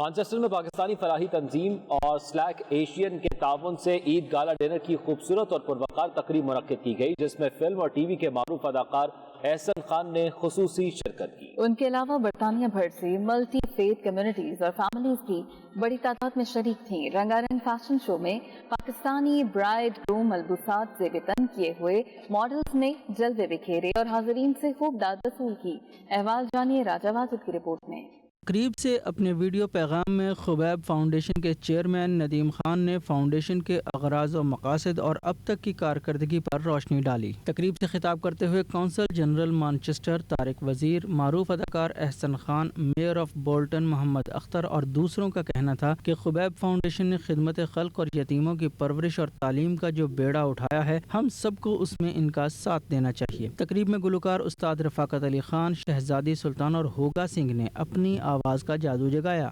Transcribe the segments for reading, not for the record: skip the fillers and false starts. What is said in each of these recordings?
Manchester میں پاکستانی فلاحی تنظیم اور سلیک ایشین کے تعاون سے عید گالا ڈنر کی خوبصورت اور پروقار تقریب منعقد کی گئی، جس میں فلم اور ٹی وی کے معروف اداکار احسن خان نے خصوصی شرکت کی۔ ان کے علاوہ برطانیہ بھر سے ملٹی فیتھ کمیونٹیز اور فیملیز کی بڑی تعداد میں شریک تھیں۔ رنگارنگ فیشن شو میں پاکستانی برائڈ گروم ملبوسات زیب تن کیے ہوئے ماڈلز نے جلوے بکھیرے اور حاضرین سے خوب داد وصول کی۔ احوال جانیے راجہ واجد کی رپورٹ میں۔ تقریب سے اپنے ویڈیو پیغام میں خبیب فاؤنڈیشن کے چیئرمین ندیم خان نے فاؤنڈیشن کے اغراض و مقاصد اور اب تک کی کارکردگی پر روشنی ڈالی۔ تقریب سے خطاب کرتے ہوئے کونسل جنرل مانچسٹر طارق وزیر، معروف اداکار احسن خان، میئر آف بولٹن محمد اختر اور دوسروں کا کہنا تھا کہ خبیب فاؤنڈیشن نے خدمت خلق اور یتیموں کی پرورش اور تعلیم کا جو بیڑا اٹھایا ہے، ہم سب کو اس میں ان کا ساتھ دینا چاہیے۔ تقریب میں گلوکار استاد رفاقت علی خان، شہزادی سلطان اور ہوگا سنگھ نے اپنی آواز کا جادو جگایا۔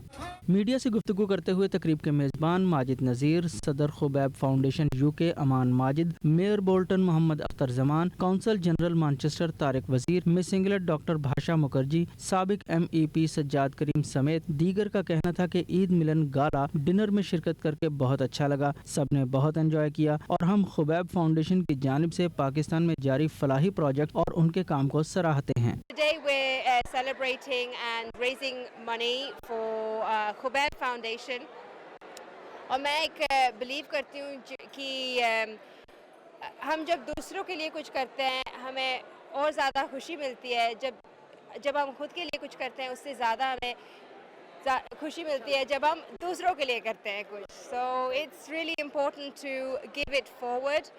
میڈیا سے گفتگو کرتے ہوئے تقریب کے میزبان ماجد نذیر، صدر خبیب فاؤنڈیشن UK امان ماجد، میئر بولٹن محمد اختر زمان، کونسل جنرل مانچسٹر طارق وزیر، مس انگلینڈ ڈاکٹر بھاشا مکھرجی، سابق MEP سجاد کریم سمیت دیگر کا کہنا تھا کہ عید ملن گالا ڈنر میں شرکت کر کے بہت اچھا لگا، سب نے بہت انجوائے کیا اور ہم خبیب فاؤنڈیشن کی جانب سے پاکستان میں جاری فلاحی پروجیکٹ اور ان کے کام کو سراہتے ہیں۔ Today we're celebrating and raising money for Khubaib Foundation. اور میں ایک بلیو کرتی ہوں کہ ہم جب دوسروں کے لیے کچھ کرتے ہیں ہمیں اور زیادہ خوشی ملتی ہے، جب ہم خود کے لیے کچھ کرتے ہیں اس سے زیادہ ہمیں خوشی ملتی ہے جب ہم دوسروں کے لیے کرتے ہیں کچھ۔ So it's really important to give it forward.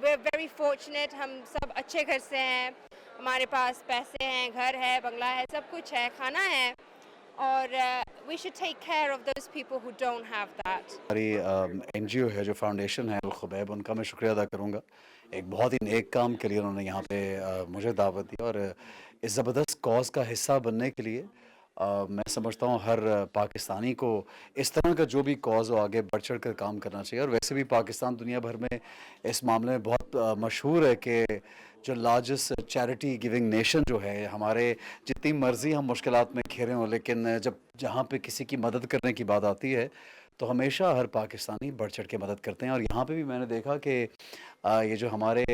We're very fortunate، ہم سب اچھے گھر سے ہیں، ہمارے پاس پیسے ہیں، گھر ہے، بنگلہ ہے، سب کچھ ہے، کھانا ہے، اور we should take care of those people who don't have that۔ ہماری NGO ہے جو فاؤنڈیشن ہے الخبیب، ان کا میں شکریہ ادا کروں گا۔ ایک بہت ہی نیک کام کے لیے انہوں نے یہاں پہ مجھے دعوت دی، اور اس زبردست کاز کا حصہ بننے کے لیے میں سمجھتا ہوں ہر پاکستانی کو اس طرح کا جو بھی کاز ہو آگے بڑھ چڑھ کر کام کرنا چاہیے۔ اور ویسے بھی پاکستان دنیا بھر میں اس معاملے میں بہت مشہور ہے کہ جو لارجسٹ چیریٹی گیونگ نیشن جو ہے، ہمارے جتنی مرضی ہم مشکلات میں گھرے ہوں، لیکن جہاں پہ کسی کی مدد کرنے کی بات آتی ہے تو ہمیشہ ہر پاکستانی بڑھ چڑھ کے مدد کرتے ہیں۔ اور یہاں پہ بھی میں نے دیکھا کہ یہ جو ہمارے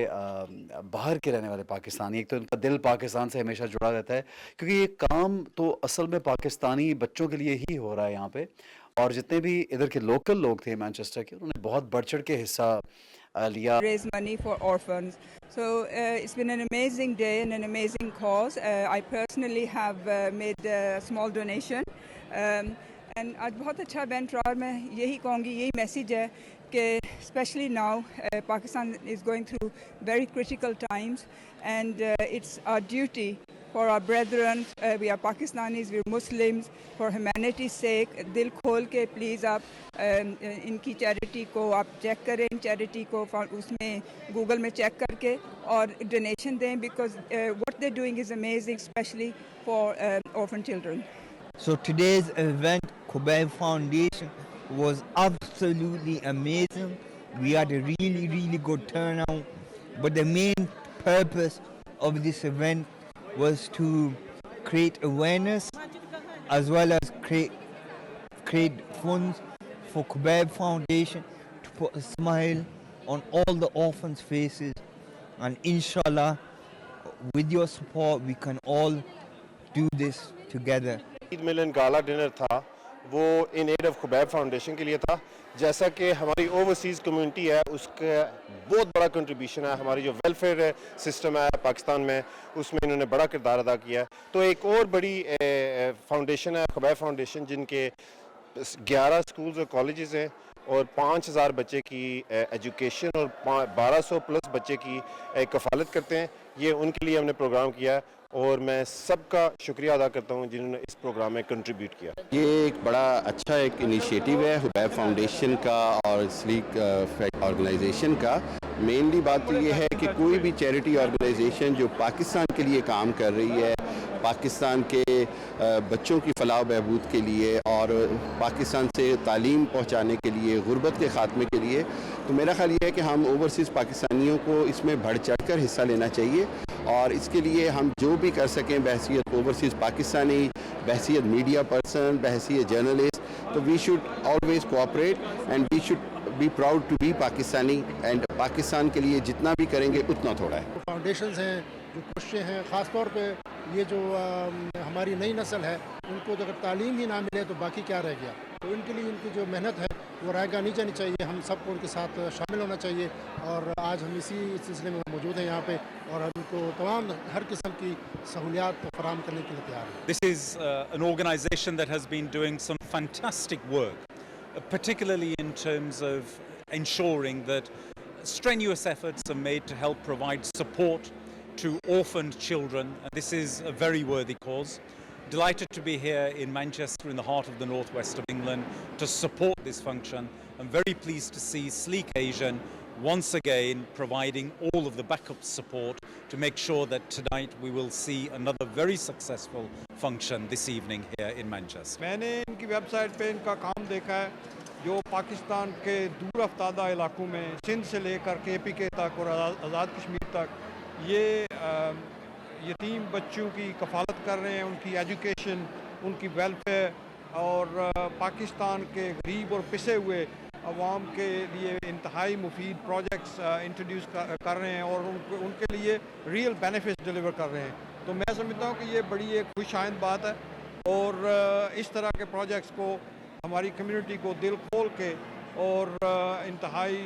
باہر کے رہنے والے پاکستانی، ایک تو ان کا دل پاکستان سے ہمیشہ جڑا رہتا ہے، کیونکہ یہ کام تو اصل میں پاکستانی بچوں کے لیے ہی ہو رہا ہے یہاں پہ، اور جتنے بھی ادھر کے لوکل لوگ تھے مانچسٹر کے، انہوں نے بہت بڑھ چڑھ کے حصہ لیا۔ Raise money for orphans. So it's been an amazing day and an amazing cause. I personally have made a small donation. And آج بہت اچھا ایونٹ رہا، اور میں یہی کہوں گی، یہی میسیج ہے کہ especially now Pakistan is going through very critical times, and it's our duty for our brethren, we are Pakistanis, we are Muslims, for humanity's sake, دل کھول کے پلیز آپ ان کی چیریٹی کو آپ چیک کریں، چیریٹی کو اس میں گوگل میں چیک کر کے اور ڈونیشن دیں، because what they're doing is amazing, especially for orphan children. So today's event, Khubaib Foundation, was absolutely amazing. We had a really good turnout, but the main purpose of this event was to create awareness as well as create funds for Khubaib Foundation to put a smile on all the orphans' faces, and inshallah with your support we can all do this together. عید ملن گالا dinner تھا وہ ان add of Khubaib foundation کے لیے تھا۔ جیسا کہ ہماری اوورسیز کمیونٹی ہے اس کا بہت بڑا کنٹریبیوشن ہے، ہماری جو ویلفیئر سسٹم ہے پاکستان میں اس میں انہوں نے بڑا کردار ادا کیا ہے۔ تو ایک اور بڑی فاؤنڈیشن ہے خبیب فاؤنڈیشن، جن کے 11 سکولز اور کالجز ہیں اور 5000 بچے کی ایجوکیشن اور 1200 پلس بچے کی کفالت کرتے ہیں۔ یہ ان کے لیے ہم نے پروگرام کیا ہے، اور میں سب کا شکریہ ادا کرتا ہوں جنہوں نے اس پروگرام میں کنٹریبیوٹ کیا۔ یہ ایک بڑا اچھا ایک انیشیٹو ہے خبیب فاؤنڈیشن کا اور سلیک آرگنائزیشن کا۔ مینلی بات تو یہ ہے کہ کوئی بھی چیریٹی آرگنائزیشن جو پاکستان کے لیے کام کر رہی ہے، پاکستان کے بچوں کی فلاح و بہبود کے لیے اور پاکستان سے تعلیم پہنچانے کے لیے، غربت کے خاتمے کے لیے، تو میرا خیال یہ ہے کہ ہم اوورسیز پاکستانیوں کو اس میں بڑھ چڑھ کر حصہ لینا چاہیے، اور اس کے لیے ہم جو بھی کر سکیں بحیثیت اوورسیز پاکستانی بحیثیت میڈیا پرسن, بحیثیت جرنلسٹ, تو we should always cooperate and we should be proud to be Pakistani, and Pakistan کے لیے جتنا بھی کریں گے اتنا تھوڑا ہے. فاؤنڈیشنز ہیں جو کوششیں ہیں, خاص طور پہ یہ جو ہماری نئی نسل ہے ان کو اگر تعلیم ہی نہ ملے تو باقی کیا رہ گیا, تو ان کے لیے ان کی جو محنت ہے وہ رائے گاہ نہیں جانی چاہیے. ہم سب کو ان کے ساتھ شامل ہونا چاہیے, اور آج ہم اسی سلسلے میں موجود ہیں یہاں پہ, اور ہم ان کو تمام ہر قسم کی سہولیات فراہم کرنے کے لیے تیار ہیں. This is an organization that has been doing some fantastic work, particularly in terms of ensuring that strenuous efforts are made to help provide support to orphaned children. This is a very worthy cause. Delighted to be here in Manchester, in the heart of the northwest of England, to support this function. I'm very pleased to see Sleek Asian once again providing all of the backup support to make sure that tonight we will see another very successful function this evening here in Manchester. میں نے ان کی web site پہ ان کا کام دیکھا ہے, جو پاکستان کے دور افتادہ علاقوں میں سندھ سے لے کر کے پی کے تک اور آزاد کشمیر تک یہ یتیم بچوں کی کفالت کر رہے ہیں, ان کی ایجوکیشن, ان کی ویلفیئر, اور پاکستان کے غریب اور پسے ہوئے عوام کے لیے انتہائی مفید پروجیکٹس انٹروڈیوس کر رہے ہیں, اور ان کے لیے ریئل بینیفٹس ڈیلیور کر رہے ہیں. تو میں سمجھتا ہوں کہ یہ بڑی ایک خوش آئند بات ہے, اور اس طرح کے پروجیکٹس کو ہماری کمیونٹی کو دل کھول کے اور انتہائی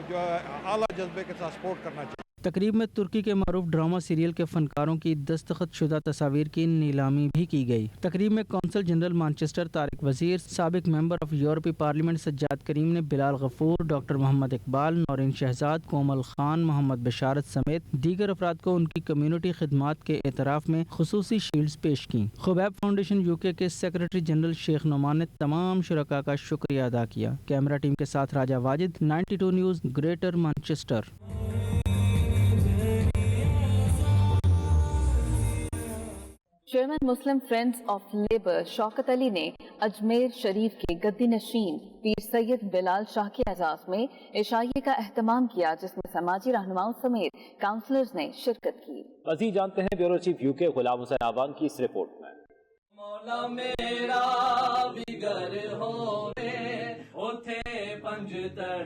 جو ہے اعلیٰ جذبے کے ساتھ سپورٹ کرنا چاہیے. تقریب میں ترکی کے معروف ڈرامہ سیریل کے فنکاروں کی دستخط شدہ تصاویر کی نیلامی بھی کی گئی. تقریب میں کونسل جنرل مانچسٹر طارق وزیر, سابق ممبر آف یورپی پارلیمنٹ سجاد کریم نے بلال غفور, ڈاکٹر محمد اقبال, نورین شہزاد, کومل خان, محمد بشارت سمیت دیگر افراد کو ان کی کمیونٹی خدمات کے اعتراف میں خصوصی شیلڈز پیش کیں. خبیب فاؤنڈیشن UK کے سیکریٹری جنرل شیخ نعمان نے تمام شرکاء کا شکریہ ادا کیا. کیمرہ ٹیم کے ساتھ Raja Wajid, 92 news, Greater Manchester. Chairman Muslim friends of Labour Shaukat Ali نے اجمیر شریف کے گدی نشین پیر سید بلال شاہ کے اعزاز میں عشائیے کا اہتمام کیا, جس میں سماجی رہنماؤں سمیت کاؤنسلرز نے شرکت کی. مزید جانتے ہیں بیورو چیف UK غلام حسین آبان کی اس رپورٹ میں. مولا میرا بگر ہوے اوتھے پنج تڑ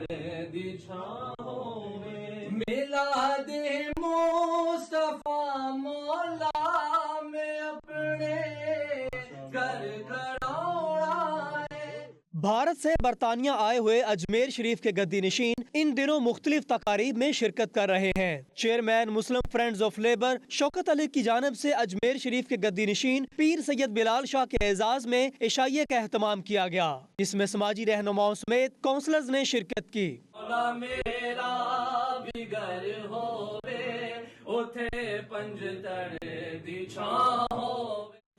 دی چھاں ہوے, میلاد مصطفیٰ مولا میں اپنے گھر کھڑاوڑا ہے. بھارت سے برطانیہ آئے ہوئے اجمیر شریف کے گدی نشین ان دنوں مختلف تقاریب میں شرکت کر رہے ہیں. Chairman Muslim friends of Labour Shaukat Ali کی جانب سے اجمیر شریف کے گدی نشین پیر سید بلال شاہ کے اعزاز میں عشائیے کا اہتمام کیا گیا, جس میں سماجی رہنماؤں سمیت کونسلرز نے شرکت کی.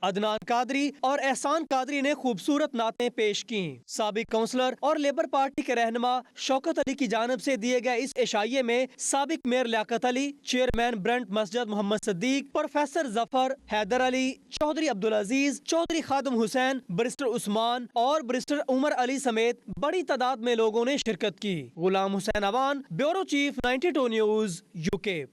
عدنان قادری اور احسان قادری نے خوبصورت نعتیں پیش کیں. سابق کونسلر اور لیبر پارٹی کے رہنما شوکت علی کی جانب سے دیے گئے اس عشائیے میں سابق mayor Liaquat Ali, chairman burnt مسجد محمد صدیق, پروفیسر ظفر, حیدر علی, چودھری عبدالعزیز, چودھری خادم حسین, برسٹر عثمان اور برسٹر عمر علی سمیت بڑی تعداد میں لوگوں نے شرکت کی. غلام حسین آوان, بیورو چیف, 92 نیوز, UK.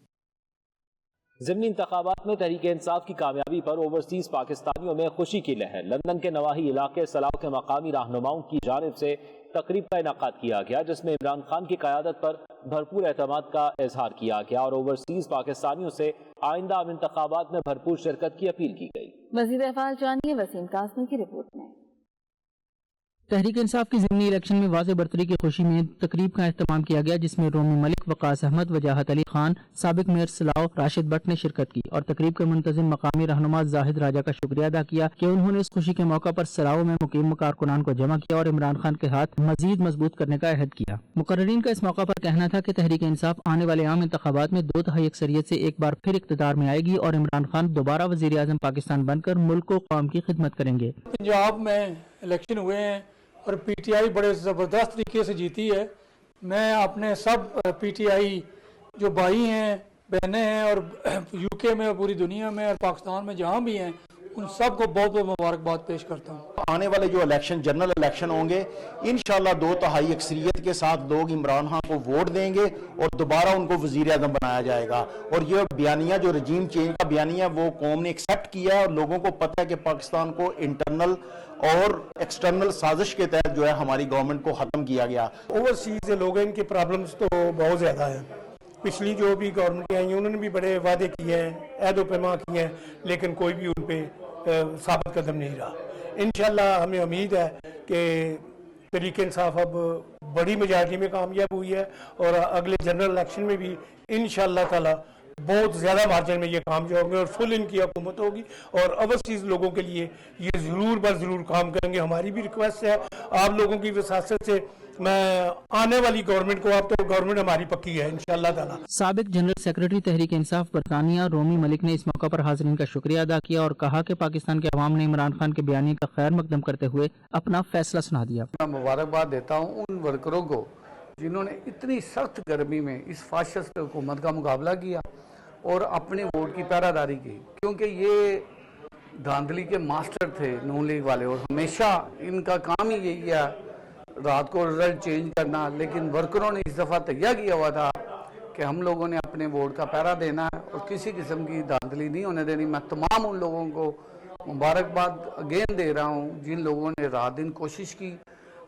ضمنی انتخابات میں تحریک انصاف کی کامیابی پر اوورسیز پاکستانیوں میں خوشی کی لہر. لندن کے نواحی علاقے سلاؤ کے مقامی رہنماؤں کی جانب سے تقریب کا انعقاد کیا گیا, جس میں عمران خان کی قیادت پر بھرپور اعتماد کا اظہار کیا گیا اور اوورسیز پاکستانیوں سے آئندہ عام انتخابات میں بھرپور شرکت کی اپیل کی گئی. مزید افعال جانیے وسیم قاسمی کی رپورٹ میں. تحریک انصاف کی ضمنی الیکشن میں واضح برتری کی خوشی میں تقریب کا اہتمام کیا گیا, جس میں رومی ملک, وقاص احمد, وجاہت علی خان, سابق میئر سلاؤ راشد بٹ نے شرکت کی اور تقریب کے منتظم مقامی رہنما زاہد راجہ کا شکریہ ادا کیا کہ انہوں نے اس خوشی کے موقع پر سلاؤ میں مقیم کارکنان کو جمع کیا اور عمران خان کے ہاتھ مزید مضبوط کرنے کا عہد کیا. مقررین کا اس موقع پر کہنا تھا کہ تحریک انصاف آنے والے عام انتخابات میں 2/3 اکثریت سے ایک بار پھر اقتدار میں آئے گی اور عمران خان دوبارہ وزیر اعظم پاکستان بن کر ملک و قوم کی خدمت کریں گے. پنجاب میں الیکشن ہوئے ہیں اور پی ٹی آئی بڑے زبردست طریقے سے جیتی ہے. میں اپنے سب پی ٹی آئی جو بھائی ہیں, بہنیں ہیں, اور UK میں, پوری دنیا میں اور پاکستان میں جہاں بھی ہیں, ان سب کو بہت بہت مبارکباد پیش کرتا ہوں. آنے والے جو الیکشن جنرل الیکشن ہوں گے انشاءاللہ 2/3 اکثریت کے ساتھ لوگ عمران خان کو ووٹ دیں گے اور دوبارہ ان کو وزیر اعظم بنایا جائے گا. اور یہ بیانیہ جو رجیم چینج کا بیانیہ وہ قوم نے ایکسیپٹ کیا ہے اور لوگوں کو پتہ ہے کہ پاکستان کو انٹرنل اور ایکسٹرنل سازش کے تحت جو ہے ہماری گورنمنٹ کو ختم کیا گیا. اوورسیز لوگ ان کے پرابلمز تو بہت زیادہ ہیں. پچھلی جو بھی گورنمنٹ آئی ہیں انہوں نے بھی بڑے وعدے کیے ہیں, عہد و پیما کیے ہیں, لیکن کوئی بھی ان پہ ثابت قدم نہیں رہا. انشاءاللہ ہمیں امید ہے کہ تحریک انصاف اب بڑی میجارٹی میں کامیاب ہوئی ہے اور اگلے جنرل الیکشن میں بھی انشاءاللہ تعالی بہت زیادہ مارجن میں یہ کامیاب ہوں گے اور فل ان کی حکومت ہوگی اور اوورسیز لوگوں کے لیے یہ ضرور بر ضرور کام کریں گے. ہماری بھی ریکویسٹ ہے آپ لوگوں کی وساست سے, میں آنے والی گورنمنٹ کو, اب تو گورنمنٹ ہماری پکی ہے انشاءاللہ تعالی. سابق جنرل سیکرٹری تحریک انصاف برطانیہ رومی ملک نے اس موقع پر حاضرین کا شکریہ ادا کیا اور کہا کہ پاکستان کے عوام نے عمران خان کے بیانیے کا خیر مقدم کرتے ہوئے اپنا فیصلہ سنا دیا. میں مبارکباد دیتا ہوں ان ورکروں کو جنہوں نے اتنی سخت گرمی میں اس فاشسٹ حکومت کا مقابلہ کیا اور اپنے ووٹ کی پہرہ داری کی, کیونکہ یہ دھاندلی کے ماسٹر تھے نون لیگ والے اور ہمیشہ ان کا کام ہی یہی ہے رات کو رزلٹ چینج کرنا. لیکن ورکروں نے اس دفعہ تیار کیا ہوا تھا کہ ہم لوگوں نے اپنے ووٹ کا پہرا دینا ہے اور کسی قسم کی دھاندلی نہیں ہونے دینی. میں تمام ان لوگوں کو مبارکباد اگین دے رہا ہوں جن لوگوں نے رات دن کوشش کی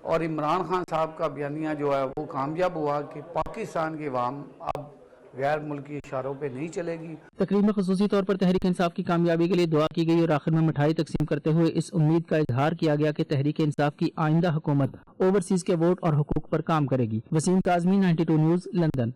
اور عمران خان صاحب کا بیانیہ جو ہے وہ کامیاب ہوا کہ پاکستان کی عوام اب غیر ملکی اشاروں پہ نہیں چلے گی. تقریب میں خصوصی طور پر تحریک انصاف کی کامیابی کے لیے دعا کی گئی اور آخر میں مٹھائی تقسیم کرتے ہوئے اس امید کا اظہار کیا گیا کہ تحریک انصاف کی آئندہ حکومت اوورسیز کے ووٹ اور حقوق پر کام کرے گی. Waseem Kazmi 92 news London.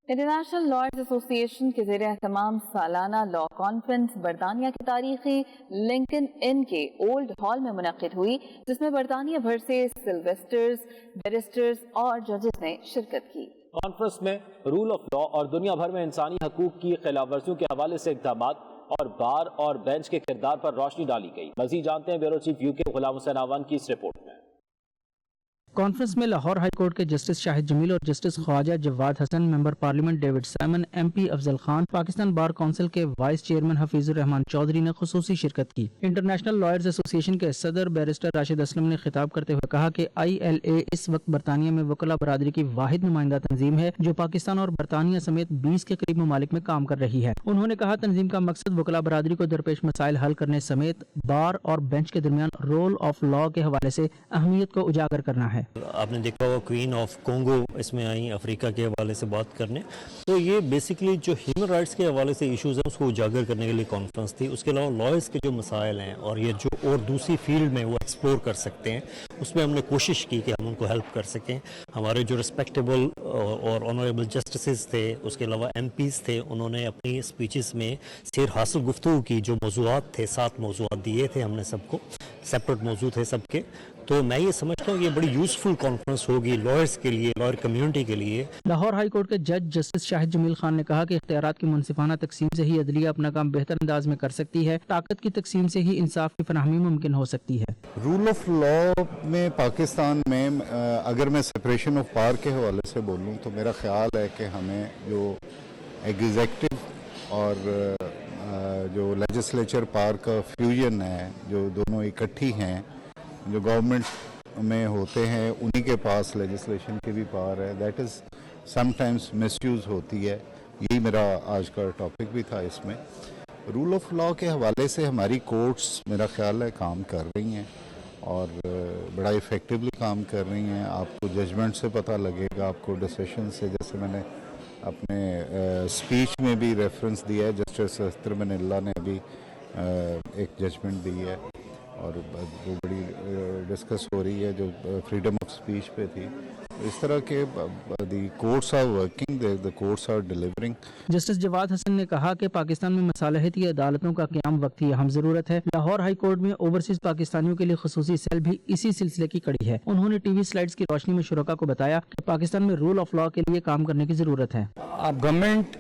International lawyers association کے زیر اہتمام سالانہ لا کانفرنس برطانیہ کے تاریخی لنکن ان کے اولڈ ہال میں منعقد ہوئی, جس میں برطانیہ بھر سے سلویسٹرز, بیرسٹرز اور ججز نے شرکت کی. کانفرنس میں رول آف لا اور دنیا بھر میں انسانی حقوق کی خلاف ورزیوں کے حوالے سے اقدامات اور بار اور بینچ کے کردار پر روشنی ڈالی گئی. مزید جانتے ہیں بیورو چیف UK غلام حسین آوان کی اس رپورٹ میں. کانفرنس میں لاہور ہائی کورٹ کے جسٹس شاہد جمیل اور justice Khawaja Jawad Hasan, member parliament David Simon, MP Afzal Khan, Pakistan bar council کے وائس چیئرمین حفیظ الرحمان چودھری نے خصوصی شرکت کی. انٹرنیشنل لائرز ایسوسی ایشن کے صدر بیرسٹر راشد اسلم نے خطاب کرتے ہوئے کہا کہ ILA اس وقت برطانیہ میں وکلا برادری کی واحد نمائندہ تنظیم ہے جو پاکستان اور برطانیہ سمیت 20 کے قریب ممالک میں کام کر رہی ہے. انہوں نے کہا تنظیم کا مقصد وکلا برادری کو درپیش مسائل حل کرنے سمیت بار اور بینچ کے درمیان رول آف لا کے حوالے سے اہمیت کو اجاگر کرنا ہے. آپ نے دیکھا ہوا کوئین آف کونگو اس میں آئیں افریقہ کے حوالے سے بات کرنے, تو یہ بیسیکلی جو ہیومن رائٹس کے حوالے سے ایشوز ہیں اس کو اجاگر کرنے کے لیے کانفرنس تھی. اس کے علاوہ لائرز کے جو مسائل ہیں اور یہ جو اور دوسری فیلڈ میں وہ ایکسپلور کر سکتے ہیں, اس میں ہم نے کوشش کی کہ ہم ان کو ہیلپ کر سکیں. ہمارے جو ریسپیکٹیبل اور آنریبل جسٹسز تھے, اس کے علاوہ MPs تھے, انہوں نے اپنی اسپیچز میں سیر حاصل گفتگو کی. جو موضوعات تھے 7 موضوعات دیے تھے ہم نے سب کو, سیپریٹ موضوع تھے سب کے. تو میں یہ سمجھتا ہوں یہ بڑی یوزفل کانفرنس ہوگی لائرز کے لیے, لائر کمیونٹی کے لیے. لاہور ہائی کورٹ کے جج جسٹس شاہد جمیل خان نے کہا کہ اختیارات کی منصفانہ تقسیم سے ہی عدلیہ اپنا کام بہتر انداز میں کر سکتی ہے. طاقت کی تقسیم سے ہی انصاف کی فراہمی ممکن ہو سکتی ہے. رول آف لا میں پاکستان میں اگر میں سپریشن آف پاور کے حوالے سے بولوں تو میرا خیال ہے کہ ہمیں جو ایگزیکٹو اور جو لیجسلیچر پاور کا فیوژن ہے, جو دونوں اکٹھی ہیں, جو گورنمنٹ میں ہوتے ہیں انہی کے پاس لیجسلیشن کی بھی پاور ہے. That is some times miss use ہوتی ہے. یہی میرا آج کا ٹاپک بھی تھا. اس میں رول آف لا کے حوالے سے ہماری کورٹس میرا خیال ہے کام کر رہی ہیں اور بڑا افیکٹولی کام کر رہی ہیں. آپ کو ججمنٹ سے پتہ لگے گا, آپ کو ڈیسیشن سے, جیسے میں نے اپنے اسپیچ میں بھی ریفرنس دیا ہے, جسٹس اختر بن اللہ نے ابھی ایک ججمنٹ دی ہے اور وہ بڑی ڈسکس ہو رہی ہے جو فریڈم آف اسپیچ پہ تھی. اس طرح کے the courts are working, the courts are delivering. Justice Jawad Hasan نے کہا کہ پاکستان میں مصالحتی عدالتوں کا قیام وقتی اہم ضرورت ہے. لاہور ہائی کورٹ میں اوورسیز پاکستانیوں کے لیے خصوصی سیل بھی اسی سلسلے کی کڑی ہے. انہوں نے ٹی وی سلائیڈز کی روشنی میں شرکاء کو بتایا کہ پاکستان میں رول آف لا کے لیے کام کرنے کی ضرورت ہے. اب گورنمنٹ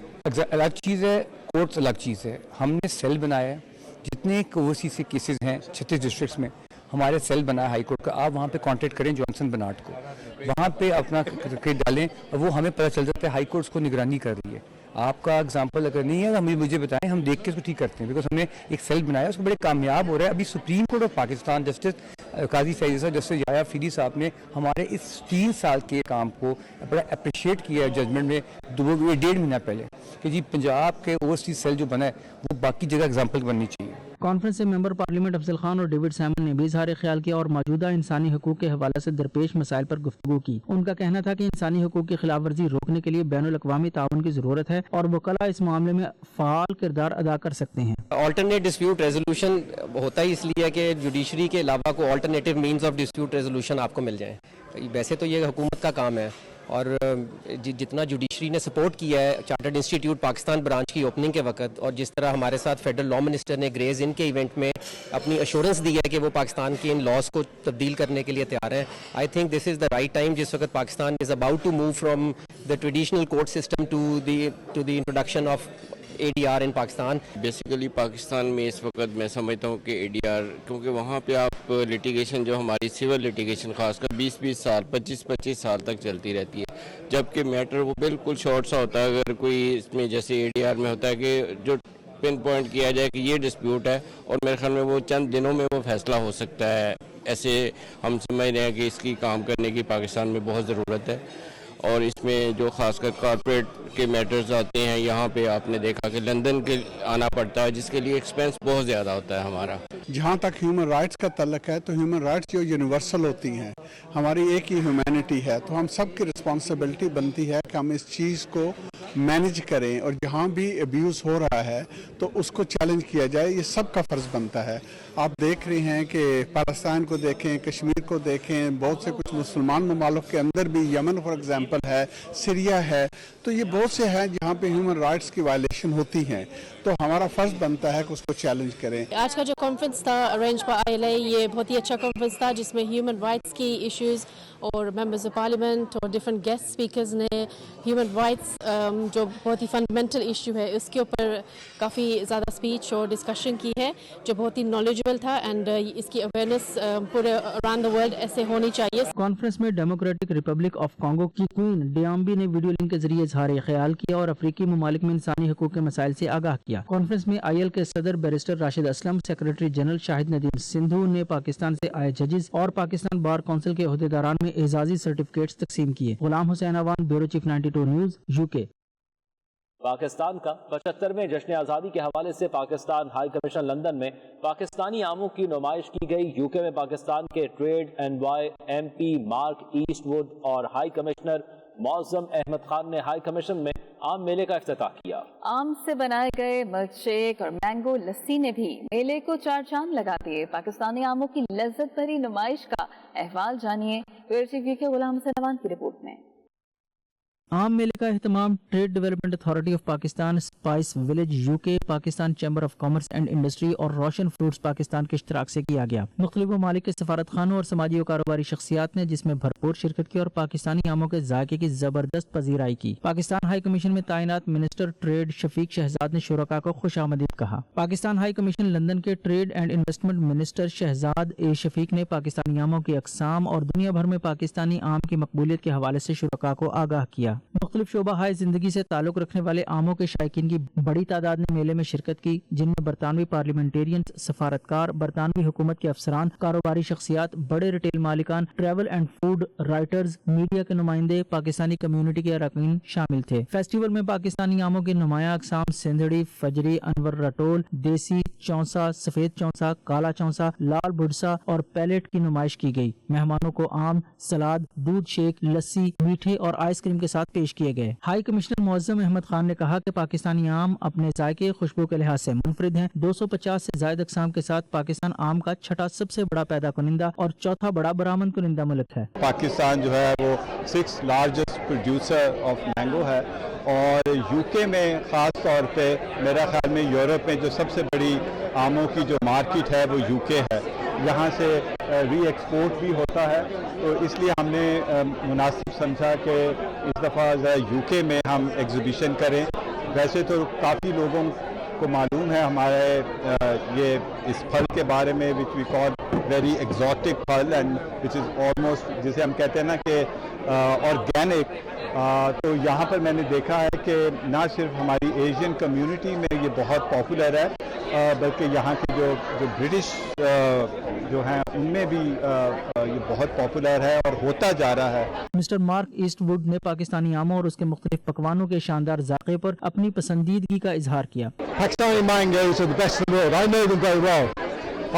الگ چیز ہے, کورٹس الگ چیز ہے. ہم نے سیل بنایا ہے, جتنے اوورسیز سے کیسز ہیں 36 ڈسٹرکٹس میں ہمارے سیل بنا ہے ہائی کورٹ کا. آپ وہاں پہ کانٹیکٹ کریں جانسن بنارڈ کو, وہاں پہ اپنا کیس ڈالیں اور وہ ہمیں پتہ چل جاتا ہے ہائی کورٹس کو نگرانی کر رہی ہے. آپ کا اگزامپل اگر نہیں ہے تو مجھے بتائیں, ہم دیکھ کے اس کو ٹھیک کرتے ہیں, بیکاز ہم نے ایک سیل بنایا, اس کو بڑے کامیاب ہو رہا ہے. ابھی supreme court of Pakistan justice قاضی فیض صاحب, جسٹس یحییٰ فیری صاحب نے ہمارے اس 3 سال کے کام کو بڑا اپریشیٹ کیا ہے ججمنٹ میں 1.5 مہینہ پہلے, کہ جی پنجاب کے اوورسیز سیل جو بنا ہے وہ باقی جگہ اگزامپل بننی چاہیے. کانفرنس سے ممبر پارلیمنٹ افضل خان اور ڈیوڈ سیمن نے بھی اظہار خیال کیا اور موجودہ انسانی حقوق کے حوالے سے درپیش مسائل پر گفتگو کی. ان کا کہنا تھا کہ انسانی حقوق کی خلاف ورزی روکنے کے لیے بین الاقوامی تعاون کی ضرورت ہے اور وکلاء اس معاملے میں فعال کردار ادا کر سکتے ہیں. آلٹرنیٹ ڈسپیوٹ ریزولوشن ہوتا ہی اس لیے کہ جوڈیشری کے علاوہ کو alternative means of dispute resolution آپ کو مل جائیں. ویسے تو یہ حکومت کا کام ہے, اور جتنا جوڈیشری نے سپورٹ کیا ہے چارٹرڈ انسٹیٹیوٹ پاکستان برانچ کی اوپننگ کے وقت, اور جس طرح ہمارے ساتھ فیڈرل لا منسٹر نے گریز ان کے ایونٹ میں اپنی ایشورنس دی ہے کہ وہ پاکستان کے ان لاز کو تبدیل کرنے کے لیے تیار ہیں. I think this is the right time جس وقت Pakistan is about to move from the traditional court system to the introduction of ADR in Pakistan. Basically Pakistan میں اس وقت میں سمجھتا ہوں کہ ADR, کیونکہ وہاں پہ آپ لٹیگیشن جو ہماری سول لٹیگیشن خاص کر 20 سال 25 سال تک چلتی رہتی ہے, جبکہ میٹر وہ بالکل شارٹ سا ہوتا ہے. اگر کوئی اس میں جیسے ADR میں ہوتا ہے کہ جو پن پوائنٹ کیا جائے کہ یہ ڈسپیوٹ ہے, اور میرے خیال میں وہ چند دنوں میں وہ فیصلہ ہو سکتا ہے. ایسے ہم سمجھ رہے ہیں کہ اس کی کام کرنے کی پاکستان میں بہت ضرورت ہے. اور اس میں جو خاص کر کارپوریٹ کے میٹرز آتے ہیں, یہاں پہ آپ نے دیکھا کہ لندن کے آنا پڑتا ہے, جس کے لیے ایکسپینس بہت زیادہ ہوتا ہے ہمارا. جہاں تک ہیومن رائٹس کا تعلق ہے تو ہیومن رائٹس جو یونیورسل ہوتی ہیں, ہماری ایک ہی ہیومینٹی ہے, تو ہم سب کی رسپانسبلٹی بنتی ہے کہ ہم اس چیز کو مینج کریں, اور جہاں بھی ابیوز ہو رہا ہے تو اس کو چیلنج کیا جائے. یہ سب کا فرض بنتا ہے. آپ دیکھ رہے ہیں کہ پاکستان کو دیکھیں, کشمیر کو دیکھیں, بہت سے کچھ مسلمان ممالک کے اندر بھی, یمن فار ایگزامپل ہے, سیریا ہے, تو یہ بہت سے ہیں جہاں پہ ہیومن رائٹس کی وائلیشن ہوتی ہیں. تو ہمارا فرض بنتا ہے کہ اس کو چیلنج کریں. آج کا جو کانفرنس تھا ارینج بائی ILA, یہ بہت ہی اچھا کانفرنس تھا جس میں ہیومن رائٹس کی ایشوز اور ممبرز آف پارلیمنٹ اور ڈفرینٹ گیسٹ اسپیکرز نے ہیومن رائٹس جو بہت ہی فنڈامنٹل ایشو ہے اس کے اوپر کافی زیادہ اسپیچ اور ڈسکشن کی ہے, جو بہت ہی نالجبل تھا, اینڈ اس کی اویئرنیس پورے اراؤنڈ دا ورلڈ ایسے ہونی چاہیے. کانفرنس میں ڈیموکریٹک ریپبلک آف کانگو کی کوئین ڈیامبی نے ویڈیو لنک کے ذریعے اظہار خیال کیا اور افریقی ممالک میں انسانی حقوق کے مسائل سے آگاہ کیا. کانفرنس میں IL کے صدر barrister Rashid Aslam, secretary general Shahid Nadeem Sandhu نے پاکستان سے آئے ججز اور پاکستان بار کونسل کے عہدیداران میں اعزازی سرٹیفکیٹس تقسیم کیے. Ghulam Hussain Awan, bureau chief 92 news, UK. Pakistan کا 75ویں جشن آزادی کے حوالے سے پاکستان ہائی کمیشن لندن میں پاکستانی آموں کی نمائش کی گئی. UK میں پاکستان کے trade envoy MP Mark Eastwood اور ہائی کمشنر معظم احمد خان نے ہائی کمیشن میں آم میلے کا افتتاح کیا. آم سے بنائے گئے ملک شیک اور مینگو لسی نے بھی میلے کو 4 چاند لگا دیے. پاکستانی آموں کی لذت بھری نمائش کا احوال جانیے bureau chief UK Ghulam Hussain Awan کی رپورٹ میں. عام میلے کا اہتمام trade development authority of Pakistan, spice village UK, Pakistan chamber of commerce and industry اور روشن فروٹس پاکستان کے اشتراک سے کیا گیا. مختلف ممالک کے سفارت خانوں اور سماجی و کاروباری شخصیات نے جس میں بھرپور شرکت کی اور پاکستانی آموں کے ذائقے کی زبردست پذیرائی کی. پاکستان ہائی کمیشن میں تعینات منسٹر ٹریڈ شفیق شہزاد نے شرکاء کو خوش آمدید کہا. پاکستان ہائی کمیشن لندن کے trade and investment minister Shahzad A Shafiq نے پاکستانی آموں کی اقسام اور دنیا بھر میں پاکستانی آم کی مقبولیت کے حوالے سے شرکاء کو آگاہ کیا. مختلف شعبہ ہائے زندگی سے تعلق رکھنے والے آموں کے شائقین کی بڑی تعداد نے میلے میں شرکت کی, جن میں برطانوی پارلیمنٹیرینز, سفارتکار, برطانوی حکومت کے افسران, کاروباری شخصیات, بڑے ریٹیل مالکان, travel and food writers, media کے نمائندے, پاکستانی کمیونٹی کے اراکین شامل تھے. فیسٹیول میں پاکستانی آموں کے نمایاں اقسام سندھڑی, فجری, انور رٹول, دیسی, چونسا, سفید چونسا, کالا چونسا, لال بھڑسا اور پیلیٹ کی نمائش کی گئی. مہمانوں کو آم, سلاد, دودھ شیک, لسی, میٹھے اور آئس کریم کے ساتھ پیش کیے گئے. ہائی کمشنر معظم احمد خان نے کہا کہ پاکستانی آم اپنے ذائقے, خوشبو کے لحاظ سے منفرد ہیں. 250 سے زائد اقسام کے ساتھ پاکستان آم کا 6واں سب سے بڑا پیدا کنندہ اور 4تھا بڑا برآمد کنندہ ملک ہے. پاکستان جو ہے وہ 6th largest producer of mango ہے, اور UK میں خاص طور پہ میرا خیال میں یورپ میں جو سب سے بڑی آموں کی جو مارکیٹ ہے وہ UK ہے. یہاں سے ری ایکسپورٹ بھی ہوتا ہے, تو اس لیے ہم نے مناسب سمجھا کہ اس دفعہ UK میں ہم ایگزیبیشن کریں. ویسے تو کافی لوگوں کو معلوم ہے ہمارے یہ اس پھل کے بارے میں, وچ وی کال ویری ایگزوٹک پھل, اینڈ وچ از آلموسٹ, جسے ہم کہتے ہیں نا کہ آرگینک, تو یہاں پر میں نے دیکھا ہے کہ نہ صرف ہماری ایشین کمیونٹی میں یہ بہت پاپولر ہے بلکہ یہااں کے جو برٹش جو ہیں ان میں بھی یہ بہت پاپولر ہے اور ہوتا جا رہا ہے. مسٹر مارک ایسٹ ووڈ نے پاکستانی آموں اور اس کے مختلف پکوانوں کے شاندار ذائقے پر اپنی پسندیدگی کا اظہار کیا. Pakistani mangoes are the best in the world. I know them very well.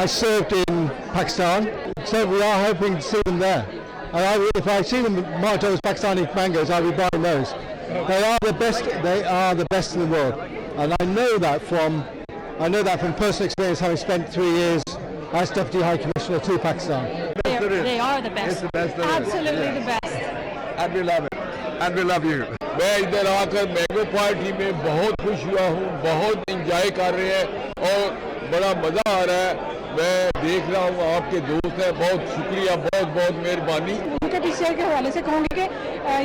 I served in Pakistan, so we are hoping to see them there. And if I see them marked as Pakistani mangoes, I'll be buying those. They are the best. They are the best in the world, and I know that from personal experience, having spent 3 years as Deputy High Commissioner to Pakistan. They are the best. It's the best. Absolutely the best. And we love it. And we love you. میں ادھر آ کر mango party میں بہت خوش ہوا ہوں, بہت enjoy کر رہے ہیں اور بڑا مزہ آ رہا ہے. میں دیکھ رہا ہوں آپ کے دوست ہیں, بہت شکریہ, بہت بہت مہربانی. مجھے PCI کے حوالے سے کہوں گی کہ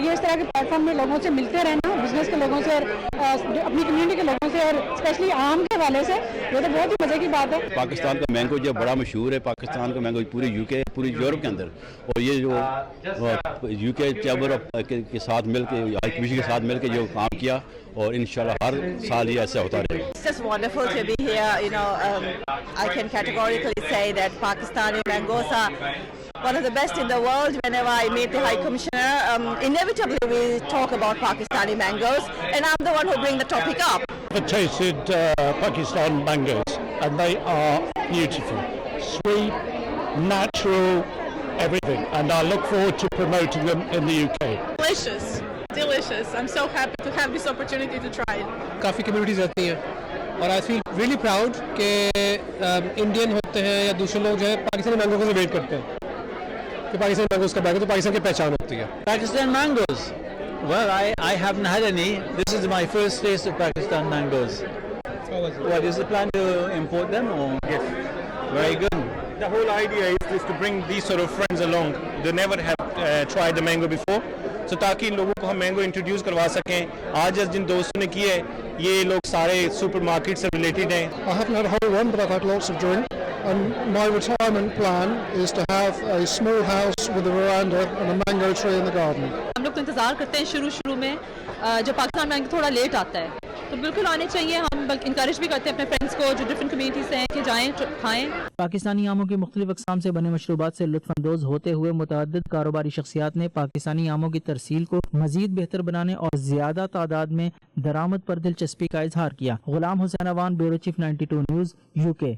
یہ اس طرح کے پلیٹ فارم میں لوگوں سے ملتے رہنا, بزنس کے لوگوں سے اور اپنی کمیونٹی کے لوگوں سے اور اسپیشلی عام کے حوالے سے, یہ تو بہت ہی مزے کی بات ہے. پاکستان کا مینگو جو بڑا مشہور ہے, پاکستان کا مینگو پورے UK پوری یورپ کے اندر, اور یہ جو UK چیمبر کے ساتھ مل کے, ہائی کمیشن کے ساتھ مل کے جو کام کیا, اور انشاءاللہ ہر سال یہ ایسا ہوتا رہے گا. It's just wonderful to be here. You know, I can categorically say that Pakistani mangoes are one of the best in the world. Whenever I meet the High Commissioner, inevitably we talk about Pakistani mangoes, and I'm the one who bring the topic up. I've tasted Pakistan mangoes, and they are beautiful, sweet, natural, everything, and I look forward to promoting them in the UK. Delicious. I'm so happy to have this opportunity to try it. Coffee communities رہتی ہیں اور آئی feel really proud کہ Indian ہوتے ہیں یا دوسرے لوگ جو ہے پاکستانی مینگو کو ویٹ کرتے ہیں کہ پاکستانی مینگوز کا بیگ ہے تو پاکستان کی پہچان ہوتی ہے. Pakistan mangoes. Well, I haven't had any. This is my first taste of Pakistan mangoes. What is the plan to import them or? Yes. Very good. The whole idea is just to bring these sort of friends along. They never have tried the mango before. So تاکہ ان لوگوں کو ہم mango introduce کروا سکیں. آج جن دوستوں نے کی ہے یہ لوگ سارے سپر مارکیٹ سے ریلیٹڈ ہیں. I haven't had a whole one, but I've had lots of drink. And my retirement plan is to have a small house with a veranda and a mango tree in the garden. ہم لوگ تو انتظار کرتے ہیں شروع میں جب Pakistan mango تھوڑا لیٹ آتا ہے تو بالکل آنے چاہیے. ہم بلکہ انکریج بھی کرتے ہیں اپنے فرینڈس کو جو ڈفرینٹ کمیونٹی سے ہیں کہ جائیں کھائیں. پاکستانی آموں کی مختلف اقسام سے بنے مشروبات سے لطف اندوز ہوتے ہوئے متعدد کاروباری شخصیات نے پاکستانی آموں کی ترسیل کو مزید بہتر بنانے اور زیادہ تعداد میں درآمد پر دلچسپی کا اظہار کیا. Ghulam Hussain Awan, bureau chief 92 news, UK.